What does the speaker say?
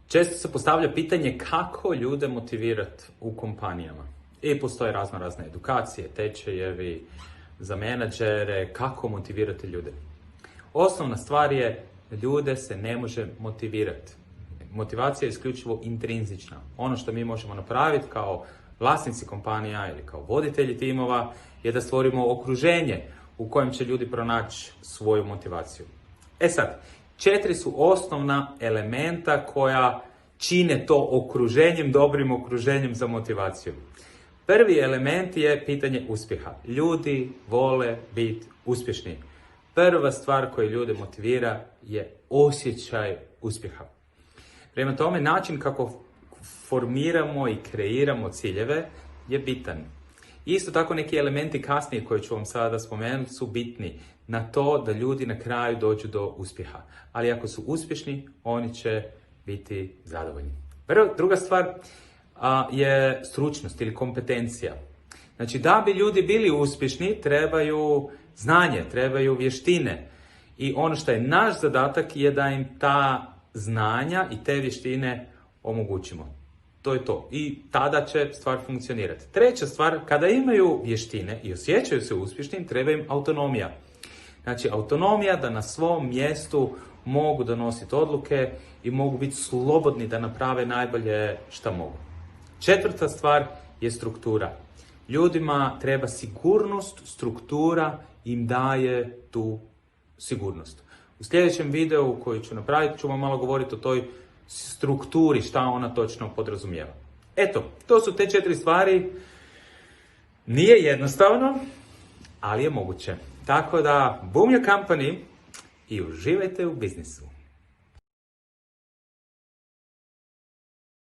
Često se postavlja pitanje kako ljude motivirati u kompanijama. I postoje razne edukacije, tečajevi za menadžere, kako motivirati ljude. Osnovna stvar je, ljude se ne može motivirati. Motivacija je isključivo intrinzična. Ono što mi možemo napraviti kao vlasnici kompanija ili kao voditelji timova je da stvorimo okruženje u kojem će ljudi pronaći svoju motivaciju. E sad, 4 su osnovna elementa koja čine to okruženjem, dobrim okruženjem za motivaciju. Prvi element je pitanje uspjeha. Ljudi vole biti uspješni. Prva stvar koja ljude motivira je osjećaj uspjeha. Prema tome, način kako formiramo i kreiramo ciljeve je bitan. Isto tako neki elementi kasnije koje ću vam sada spomenuti su bitni na to da ljudi na kraju dođu do uspjeha. Ali ako su uspješni, oni će biti zadovoljni. Druga stvar je stručnost ili kompetencija. Znači, da bi ljudi bili uspješni, trebaju znanje, trebaju vještine. I ono što je naš zadatak je da im ta znanja i te vještine omogućimo. To je to. I tada će stvar funkcionirati. Treća stvar, kada imaju vještine i osjećaju se uspješnim, treba im autonomija. Znači, autonomija da na svom mjestu mogu donositi odluke i mogu biti slobodni da naprave najbolje što mogu. Četvrta stvar je struktura. Ljudima treba sigurnost, struktura im daje tu sigurnost. U sljedećem videu koji ću napraviti ću vam malo govoriti o toj strukturi, šta ona točno podrazumijeva. Eto, to su te 4 stvari. Nije jednostavno, ali je moguće. Tako da, boom your company i uživajte u biznisu.